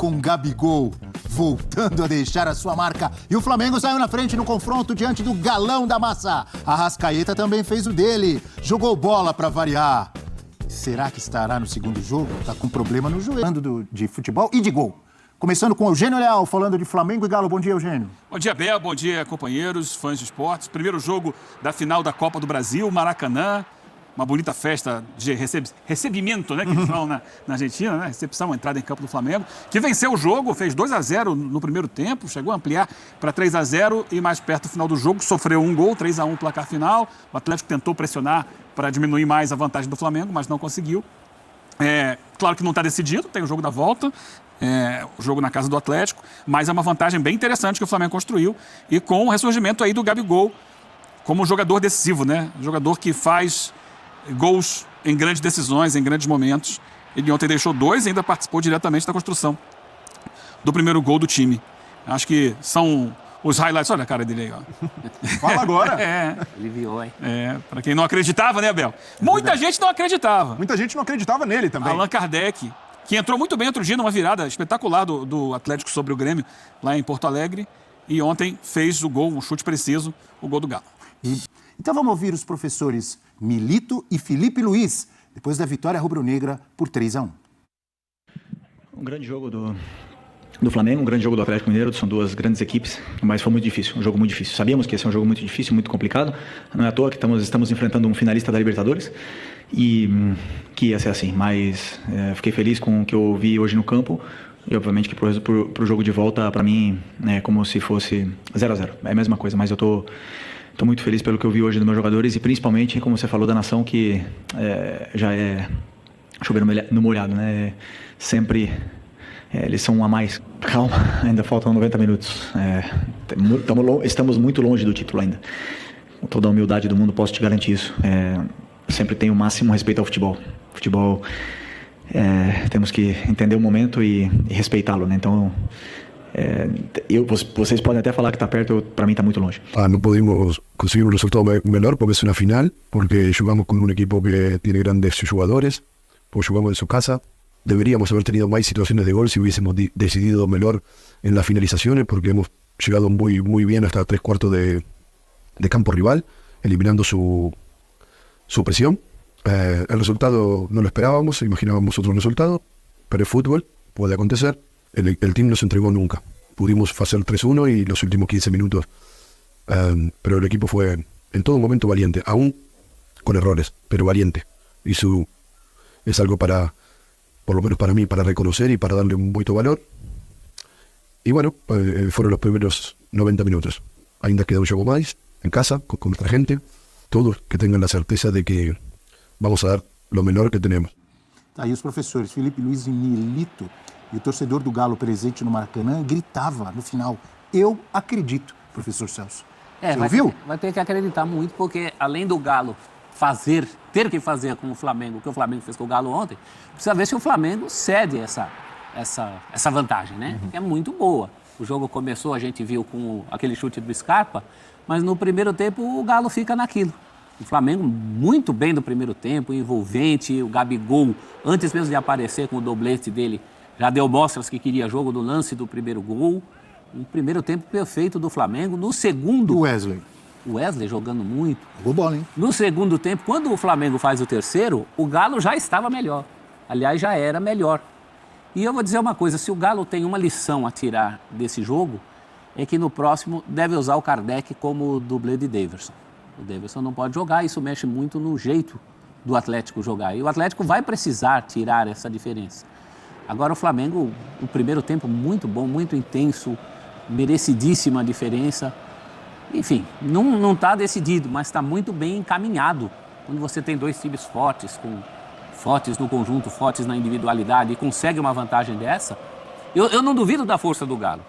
com Gabigol, voltando a deixar a sua marca. E o Flamengo saiu na frente no confronto diante do galão da massa. Arrascaeta também fez o dele, jogou bola para variar. Será que estará no segundo jogo? Tá com problema no joelho de futebol e de gol. Começando com Eugênio Leal, falando de Flamengo e Galo. Bom dia, Eugênio. Bom dia, Bel. Bom dia, companheiros, fãs de esportes. Primeiro jogo da final da Copa do Brasil, Maracanã. Uma bonita festa de recebimento, né, que eles falam na Argentina, né? Recepção, entrada em campo do Flamengo, que venceu o jogo, fez 2-0 no primeiro tempo, chegou a ampliar para 3-0 e mais perto do final do jogo sofreu um gol, 3-1 placar final. O Atlético tentou pressionar para diminuir mais a vantagem do Flamengo, mas não conseguiu. Claro que não está decidido, tem o jogo da volta, o jogo na casa do Atlético, mas é uma vantagem bem interessante que o Flamengo construiu e com o ressurgimento aí do Gabigol como jogador decisivo, né? Jogador que faz gols em grandes decisões, em grandes momentos. Ele ontem deixou 2 e ainda participou diretamente da construção do primeiro gol do time. Acho que são os highlights. Olha a cara dele aí, ó. Fala agora. Ele viu, hein? Para quem não acreditava, né, Abel? Muita gente não acreditava. Muita gente não acreditava nele também. Allan Kardec, que entrou muito bem outro dia numa virada espetacular do Atlético sobre o Grêmio, lá em Porto Alegre. E ontem fez o gol, um chute preciso, o gol do Galo. Então vamos ouvir os professores Milito e Felipe Luiz, depois da vitória rubro-negra por 3-1. Um grande jogo do Flamengo, um grande jogo do Atlético Mineiro, são duas grandes equipes, mas foi muito difícil, um jogo muito difícil. Sabíamos que ia ser um jogo muito difícil, muito complicado, não é à toa que estamos enfrentando um finalista da Libertadores e que ia ser assim, mas fiquei feliz com o que eu vi hoje no campo e obviamente que pro jogo de volta, para mim, é como se fosse 0-0, é a mesma coisa, mas eu tô muito feliz pelo que eu vi hoje dos meus jogadores e principalmente, como você falou, da nação que já é chover no molhado, né? Sempre eles são um a mais. Calma, ainda faltam 90 minutos. Estamos muito longe do título ainda. Com toda a humildade do mundo, posso te garantir isso. Sempre tenho o máximo respeito ao futebol. Futebol, temos que entender o momento e respeitá-lo, né? Então, vocês podem até falar que está perto, para mí está muy longe. No pudimos conseguir un resultado menor porque es una final, porque jugamos con un equipo que tiene grandes jugadores, porque jugamos en su casa. Deberíamos haber tenido más situaciones de gol si hubiésemos decidido mejor en las finalizaciones, porque hemos llegado muy bien hasta 3/4 de campo rival, eliminando su presión. El resultado no lo esperábamos, imaginábamos otro resultado, pero el fútbol puede acontecer. El team no se entregó nunca. Pudimos hacer 3-1 y los últimos 15 minutos. Pero el equipo fue en todo momento valiente, aún con errores, pero valiente. Y es algo por lo menos para mí, para reconocer y para darle mucho valor. Y bueno, fueron los primeros 90 minutos. Ainda queda un juego más, en casa, con nuestra gente. Todos que tengan la certeza de que vamos a dar lo menor que tenemos. Aí os professores Felipe Luiz e Milito. E o torcedor do Galo presente no Maracanã gritava no final: eu acredito, professor Celso. Você ouviu? Vai ter que acreditar muito, porque além do Galo ter que fazer com o Flamengo, o que o Flamengo fez com o Galo ontem, precisa ver se o Flamengo cede essa vantagem, né? É muito boa. O jogo começou, a gente viu com aquele chute do Scarpa, mas no primeiro tempo o Galo fica naquilo. O Flamengo muito bem no primeiro tempo, envolvente, o Gabigol, antes mesmo de aparecer com o doblete dele, já deu mostras que queria jogo no lance do primeiro gol. Um primeiro tempo perfeito do Flamengo. No segundo... O Wesley jogando muito. Jogou bola, hein? No segundo tempo, quando o Flamengo faz o terceiro, o Galo já estava melhor. Aliás, já era melhor. E eu vou dizer uma coisa, se o Galo tem uma lição a tirar desse jogo, é que no próximo deve usar o Kardec como dublê de Daverson. O Daverson não pode jogar, isso mexe muito no jeito do Atlético jogar. E o Atlético vai precisar tirar essa diferença. Agora o Flamengo, o primeiro tempo muito bom, muito intenso, merecidíssima a diferença. Enfim, não está decidido, mas está muito bem encaminhado. Quando você tem dois times fortes no conjunto, fortes na individualidade e consegue uma vantagem dessa, eu não duvido da força do Galo.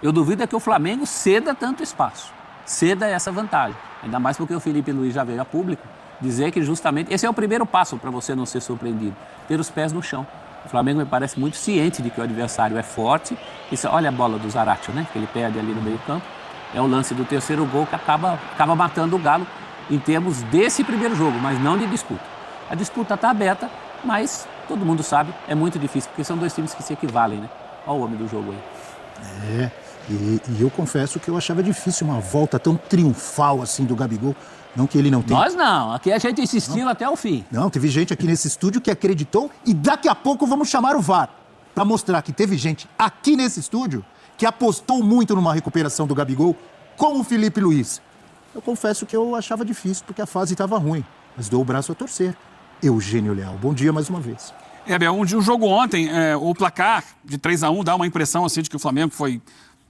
Eu duvido é que o Flamengo ceda tanto espaço, ceda essa vantagem. Ainda mais porque o Felipe Luiz já veio a público dizer que justamente esse é o primeiro passo para você não ser surpreendido, ter os pés no chão. O Flamengo me parece muito ciente de que o adversário é forte. Isso, olha a bola do Zaratio, né? Que ele perde ali no meio campo. É o lance do terceiro gol que acaba matando o Galo em termos desse primeiro jogo, mas não de disputa. A disputa está aberta, mas todo mundo sabe, é muito difícil, porque são dois times que se equivalem, né? Olha o homem do jogo aí. E eu confesso que eu achava difícil uma volta tão triunfal assim do Gabigol. Não que ele não tenha. Nós não, aqui a gente insistiu até o fim. Não, teve gente aqui nesse estúdio que acreditou e daqui a pouco vamos chamar o VAR para mostrar que teve gente aqui nesse estúdio que apostou muito numa recuperação do Gabigol, como o Felipe Luiz. Eu confesso que eu achava difícil porque a fase estava ruim, mas dou o braço a torcer. Eugênio Leal, bom dia mais uma vez. Bel, um jogo ontem, o placar de 3-1 dá uma impressão assim, de que o Flamengo foi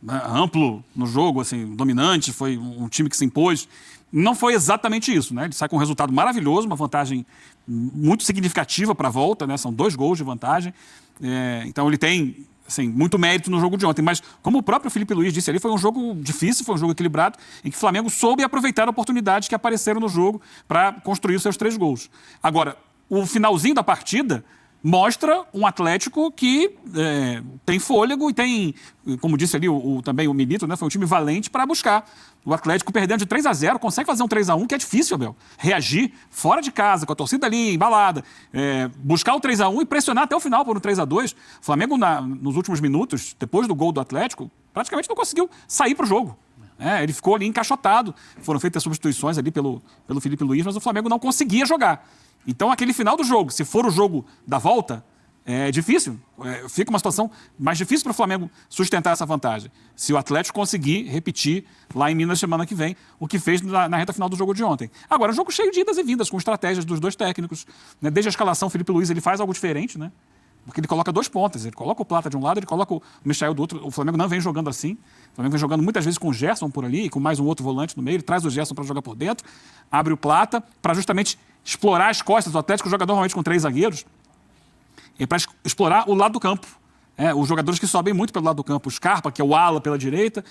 amplo no jogo, assim, dominante, foi um time que se impôs. Não foi exatamente isso, né? Ele sai com um resultado maravilhoso, uma vantagem muito significativa para a volta, né? São 2 gols de vantagem. Então ele tem, assim, muito mérito no jogo de ontem. Mas, como o próprio Felipe Luiz disse ali, foi um jogo difícil, foi um jogo equilibrado, em que o Flamengo soube aproveitar oportunidades que apareceram no jogo para construir os seus 3 gols. Agora, o finalzinho da partida mostra um Atlético que tem fôlego e tem, como disse ali também o Milito, né, foi um time valente para buscar. O Atlético perdendo de 3-0, consegue fazer um 3-1, que é difícil, Abel. Reagir fora de casa, com a torcida ali embalada, buscar o 3-1 e pressionar até o final por um 3-2. O Flamengo, nos últimos minutos, depois do gol do Atlético, praticamente não conseguiu sair para o jogo. Ele ficou ali encaixotado. Foram feitas substituições ali pelo Felipe Luiz, mas o Flamengo não conseguia jogar. Então, aquele final do jogo, se for o jogo da volta, é difícil. Fica uma situação mais difícil para o Flamengo sustentar essa vantagem. Se o Atlético conseguir repetir lá em Minas semana que vem, o que fez na reta final do jogo de ontem. Agora, um jogo cheio de idas e vindas, com estratégias dos 2 técnicos. Né? Desde a escalação, o Felipe Luiz ele faz algo diferente, né? Porque ele coloca 2 pontas. Ele coloca o Plata de um lado, ele coloca o Michael do outro. O Flamengo não vem jogando assim. O Flamengo vem jogando muitas vezes com o Gerson por ali, com mais um outro volante no meio. Ele traz o Gerson para jogar por dentro, abre o Plata, para justamente explorar as costas do Atlético. Joga normalmente com 3 zagueiros, para explorar o lado do campo. Os jogadores que sobem muito pelo lado do campo. O Scarpa, que é o ala pela direita.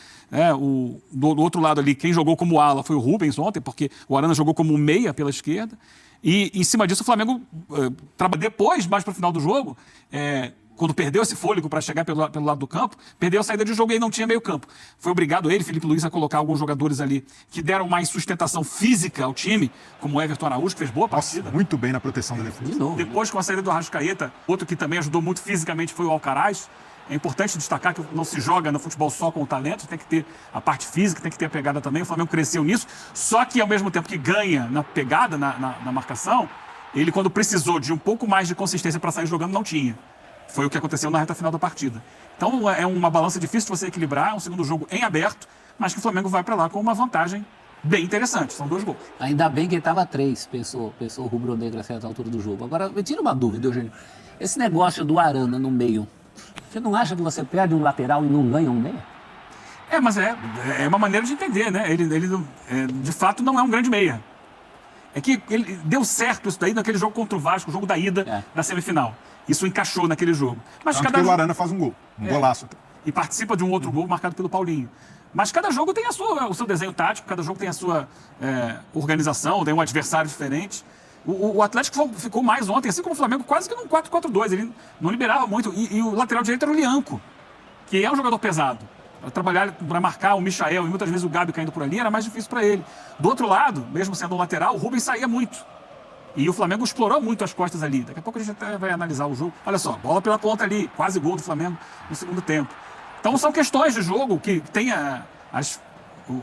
Do outro lado ali, quem jogou como ala foi o Rubens ontem, porque o Arana jogou como meia pela esquerda. E, em cima disso, o Flamengo, depois, mais para o final do jogo, quando perdeu esse fôlego para chegar pelo lado do campo, perdeu a saída de jogo e aí não tinha meio campo. Foi obrigado ele, Felipe Luiz, a colocar alguns jogadores ali que deram mais sustentação física ao time, como o Everton Araújo, que fez boa partida. Nossa, muito bem na proteção da defesa. Depois, com a saída do Arrascaeta, outro que também ajudou muito fisicamente foi o Alcaraz. É importante destacar que não se joga no futebol só com o talento, tem que ter a parte física, tem que ter a pegada também. O Flamengo cresceu nisso, só que ao mesmo tempo que ganha na pegada, na marcação, ele, quando precisou de um pouco mais de consistência para sair jogando, não tinha. Foi o que aconteceu na reta final da partida. Então é uma balança difícil de você equilibrar, é um segundo jogo em aberto, mas que o Flamengo vai para lá com uma vantagem bem interessante. São 2 gols. Ainda bem que ele estava 3, pensou o rubro-negro a certa altura do jogo. Agora, me tira uma dúvida, Eugênio. Esse negócio do Arana no meio, você não acha que você perde um lateral e não ganha um meia? Mas é uma maneira de entender, né? Ele de fato não é um grande meia. É que ele deu certo isso daí naquele jogo contra o Vasco, o jogo da ida da semifinal. Isso encaixou naquele jogo. Mas porque o Arana faz um gol, golaço. E participa de um outro gol marcado pelo Paulinho. Mas cada jogo tem o seu desenho tático, cada jogo tem a sua organização, tem um adversário diferente. O Atlético ficou mais ontem, assim como o Flamengo, quase que num 4-4-2. Ele não liberava muito. E o lateral direito era o Lianco, que é um jogador pesado. Para trabalhar, para marcar o Michael e muitas vezes o Gabi caindo por ali, era mais difícil para ele. Do outro lado, mesmo sendo um lateral, o Rubens saía muito. E o Flamengo explorou muito as costas ali. Daqui a pouco a gente até vai analisar o jogo. Olha só, bola pela ponta ali, quase gol do Flamengo no segundo tempo. Então são questões de jogo que tem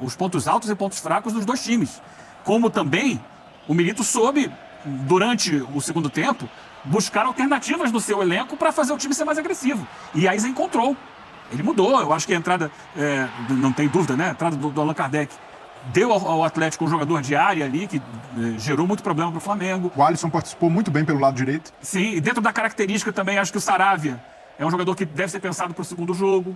os pontos altos e pontos fracos dos 2 times. Como também o Milito soube, durante o segundo tempo, buscar alternativas no seu elenco para fazer o time ser mais agressivo. E aí encontrou. Ele mudou. Eu acho que a entrada, não tem dúvida, né? A entrada do Allan Kardec deu ao Atlético um jogador de área ali, que gerou muito problema para o Flamengo. O Alisson participou muito bem pelo lado direito. Sim, e dentro da característica também, acho que o Saravia é um jogador que deve ser pensado para o segundo jogo,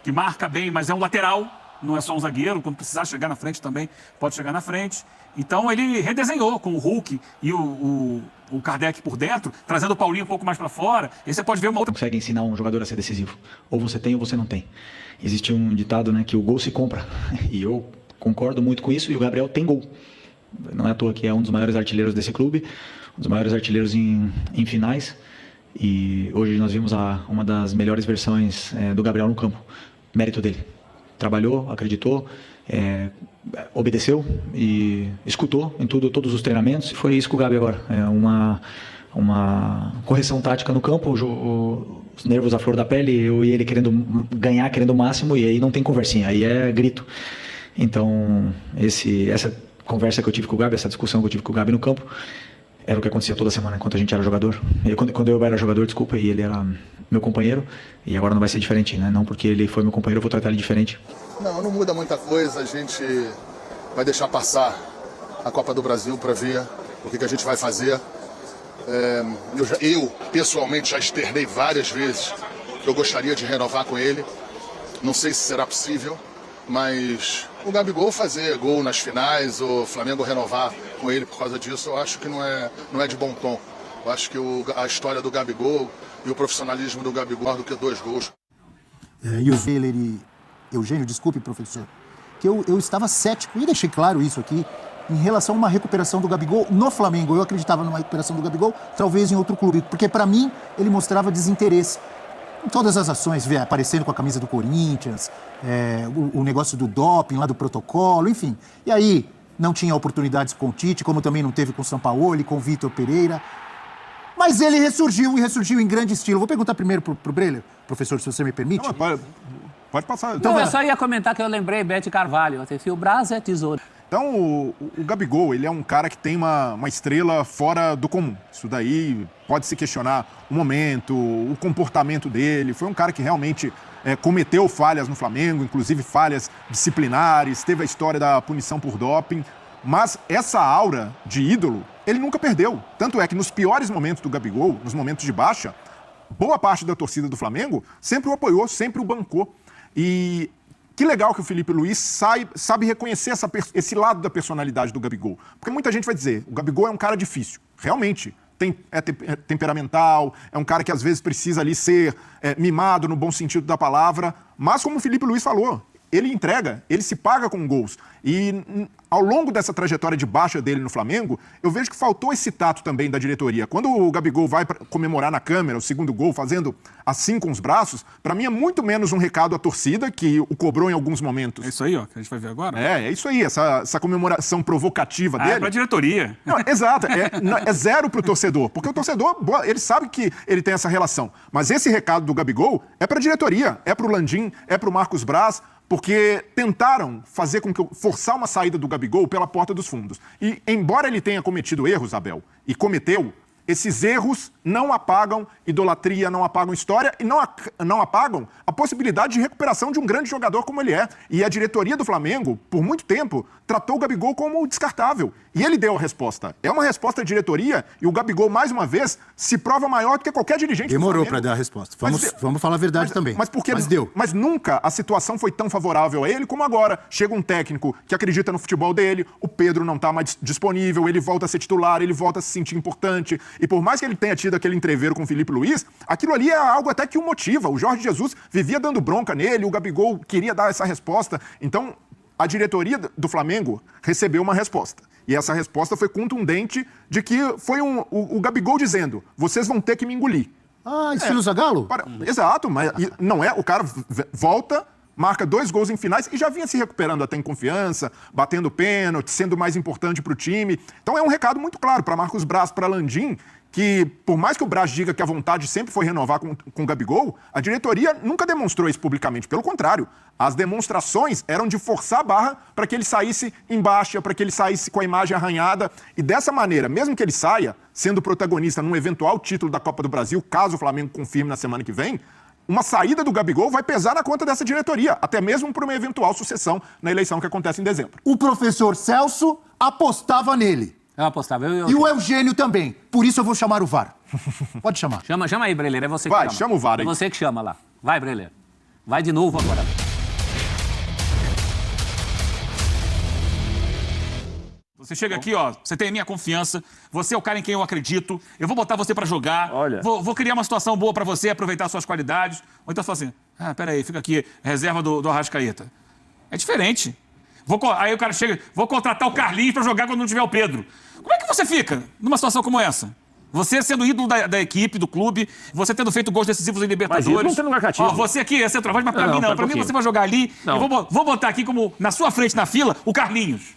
que marca bem, mas é um lateral, não é só um zagueiro. Quando precisar chegar na frente também, pode chegar na frente. Então ele redesenhou com o Hulk e o Kardec por dentro, trazendo o Paulinho um pouco mais para fora. E você pode ver uma outra... Consegue ensinar um jogador a ser decisivo. Ou você tem ou você não tem. Existe um ditado, né, que o gol se compra. E eu concordo muito com isso, e o Gabriel tem gol. Não é à toa que é um dos maiores artilheiros desse clube, um dos maiores artilheiros em finais. E hoje nós vimos uma das melhores versões do Gabriel no campo. Mérito dele. Trabalhou, acreditou, obedeceu e escutou em todos os treinamentos. Foi isso com o Gabi agora. Uma correção tática no campo. os nervos à flor da pele, eu e ele querendo ganhar, querendo o máximo, e aí não tem conversinha, aí é grito. Então, essa conversa que eu tive com o Gabi, essa discussão que eu tive com o Gabi no campo, era o que acontecia toda semana enquanto a gente era jogador. Quando eu era jogador, desculpa, e ele era meu companheiro, e agora não vai ser diferente, né? Não porque ele foi meu companheiro, eu vou tratar ele diferente. Não muda muita coisa, a gente vai deixar passar a Copa do Brasil para ver o que a gente vai fazer. Eu, pessoalmente, já externei várias vezes que eu gostaria de renovar com ele. Não sei se será possível, mas o Gabigol fazer gol nas finais, o Flamengo renovar com ele por causa disso, eu acho que não é de bom tom. Eu acho que a história do Gabigol e o profissionalismo do Gabigol mais do que 2 gols. E o Eugênio, desculpe, professor, que eu estava cético, e deixei claro isso aqui, em relação a uma recuperação do Gabigol no Flamengo. Eu acreditava numa recuperação do Gabigol, talvez em outro clube, porque para mim ele mostrava desinteresse em todas as ações, aparecendo com a camisa do Corinthians, o negócio do doping lá do protocolo, enfim. E aí não tinha oportunidades com o Tite, como também não teve com o Sampaoli, com o Vitor Pereira. Mas ele ressurgiu, e ressurgiu em grande estilo. Vou perguntar primeiro pro Breler, professor, se você me permite. Não, pode passar. Então, eu só ia comentar que eu lembrei Bete Carvalho. Se o braço é tesouro. Então, o Gabigol, ele é um cara que tem uma estrela fora do comum. Isso daí pode se questionar o momento, o comportamento dele. Foi um cara que realmente cometeu falhas no Flamengo, inclusive falhas disciplinares, teve a história da punição por doping. Mas essa aura de ídolo, ele nunca perdeu. Tanto é que nos piores momentos do Gabigol, nos momentos de baixa, boa parte da torcida do Flamengo sempre o apoiou, sempre o bancou. E que legal que o Felipe Luiz sabe reconhecer esse lado da personalidade do Gabigol. Porque muita gente vai dizer, o Gabigol é um cara difícil. Realmente, é temperamental, é um cara que às vezes precisa ali ser mimado no bom sentido da palavra. Mas como o Felipe Luiz falou, ele entrega, ele se paga com gols. E ao longo dessa trajetória de baixa dele no Flamengo, eu vejo que faltou esse tato também da diretoria. Quando o Gabigol vai comemorar na câmera o segundo gol, fazendo assim com os braços, para mim é muito menos um recado à torcida, que o cobrou em alguns momentos. É isso aí, ó, que a gente vai ver agora. É isso aí, essa comemoração provocativa dele. É pra diretoria. Não, exato, é zero pro torcedor, porque o torcedor, ele sabe que ele tem essa relação. Mas esse recado do Gabigol é pra diretoria, é pro Landim, é pro Marcos Braz, porque tentaram fazer com que forçar uma saída do Gabigol pela porta dos fundos. E embora ele tenha cometido erros, Abel, e cometeu, esses erros não apagam idolatria, não apagam história e não apagam a possibilidade de recuperação de um grande jogador como ele é. E a diretoria do Flamengo, por muito tempo, tratou o Gabigol como descartável. E ele deu a resposta. É uma resposta da diretoria e o Gabigol, mais uma vez, se prova maior do que qualquer dirigente do Flamengo. Demorou para dar a resposta. Vamos falar a verdade também. Mas deu. Mas nunca a situação foi tão favorável a ele como agora. Chega um técnico que acredita no futebol dele, o Pedro não está mais disponível, ele volta a ser titular, ele volta a se sentir importante. E por mais que ele tenha tido aquele entreveiro com o Felipe Luiz, aquilo ali é algo até que o motiva. O Jorge Jesus vivia dando bronca nele, o Gabigol queria dar essa resposta. Então, a diretoria do Flamengo recebeu uma resposta. E essa resposta foi contundente de que foi o Gabigol dizendo, vocês vão ter que me engolir. Estilo Zagallo? Exato, mas não é, o cara volta, marca 2 gols em finais e já vinha se recuperando até em confiança, batendo pênalti, sendo mais importante para o time. Então é um recado muito claro para Marcos Braz, para Landim, que por mais que o Braz diga que a vontade sempre foi renovar com o Gabigol, a diretoria nunca demonstrou isso publicamente. Pelo contrário, as demonstrações eram de forçar a barra para que ele saísse em baixa, para que ele saísse com a imagem arranhada. E dessa maneira, mesmo que ele saia, sendo protagonista num eventual título da Copa do Brasil, caso o Flamengo confirme na semana que vem, uma saída do Gabigol vai pesar na conta dessa diretoria, até mesmo por uma eventual sucessão na eleição que acontece em dezembro. O professor Celso apostava nele. Eu apostava. E o Eugênio também. Por isso eu vou chamar o VAR. Pode chamar. Chama aí, Breler. É você que chama. Vai, chama o VAR aí. É você que chama lá. Vai, Breler. Vai de novo agora. Você chega aqui, ó, você tem a minha confiança, você é o cara em quem eu acredito, eu vou botar você pra jogar, vou criar uma situação boa pra você, aproveitar suas qualidades. Ou então você fala assim, peraí, fica aqui, reserva do Arrascaeta. É diferente. Aí o cara chega, vou contratar o Carlinhos pra jogar quando não tiver o Pedro. Como é que você fica numa situação como essa? Você sendo ídolo da equipe, do clube, você tendo feito gols decisivos em Libertadores. Mas não tem lugar cativo. Você aqui é centroavante, mas pra mim não. Pra mim você vai jogar ali. Eu vou botar aqui como na sua frente na fila o Carlinhos.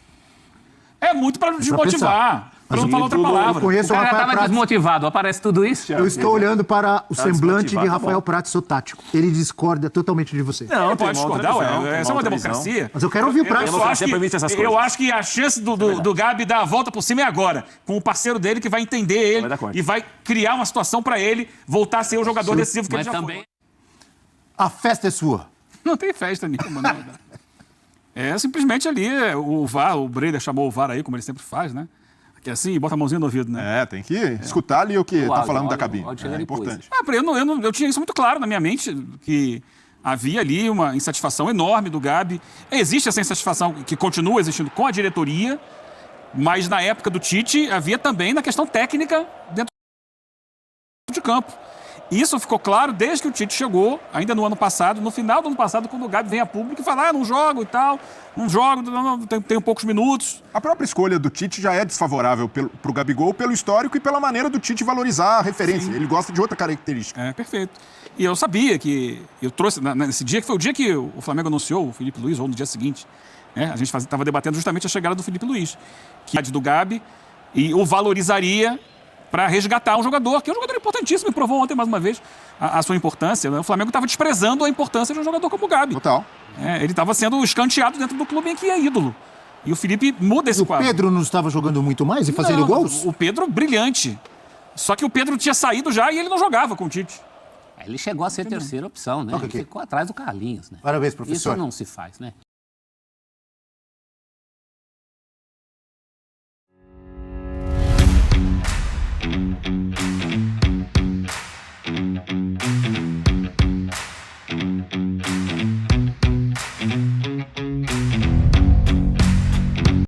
É muito pra desmotivar. Para não falar outra Eu palavra. conheço O o cara Rafael estava Prats. desmotivado, aparece tudo isso? Eu estou olhando para o semblante de desmotivado, tá Rafael bom. Prats, seu tático. Ele discorda totalmente de você. Não, Ele tem pode uma outra discordar, visão, ué. tem Essa é uma outra visão. democracia. Mas eu quero ouvir o Prats. democracia permite essas coisas. Eu acho que a chance do Gabi dar a volta por cima é agora, com o parceiro dele que vai entender ele Vai dar conta. e vai criar uma situação para ele voltar a ser o jogador decisivo que Mas ele já também... foi. A festa é sua. Não tem festa nenhuma, não. É simplesmente ali, o VAR, o Breida chamou o VAR aí, como ele sempre faz, né? Que é assim, bota a mãozinha no ouvido, né? Tem que escutar ali o que tá áudio, falando da áudio, cabine. áudio chega É depois. importante. Eu tinha isso muito claro na minha mente, que havia ali uma insatisfação enorme do Gabi. Existe essa insatisfação que continua existindo com a diretoria, mas na época do Tite havia também na questão técnica dentro de campo. Isso ficou claro desde que o Tite chegou, ainda no ano passado, no final do ano passado, quando o Gabi vem a público e fala, não jogo e tal, não jogo, tenho poucos minutos. A própria escolha do Tite já é desfavorável pro Gabigol pelo histórico e pela maneira do Tite valorizar a referência. Ele gosta de outra característica. É, perfeito. E eu sabia que, eu trouxe, nesse dia, que foi o dia que o Flamengo anunciou o Felipe Luiz, ou no dia seguinte, né, a gente estava debatendo justamente a chegada do Felipe Luiz, que é do Gabi, e o valorizaria para resgatar um jogador, que é um jogador importantíssimo, e provou ontem mais uma vez a sua importância. Né? O Flamengo estava desprezando a importância de um jogador como o Gabi. Total. Ele estava sendo escanteado dentro do clube em que é ídolo. E o Felipe muda esse O quadro. Pedro não estava jogando muito mais e fazendo Não, gols? O Pedro, brilhante. Só que o Pedro tinha saído já e ele não jogava com o Tite. Ele chegou a ser terceira opção, né? Toca Ele aqui. ficou atrás do Carlinhos, né? Parabéns, professor. Isso não se faz, né?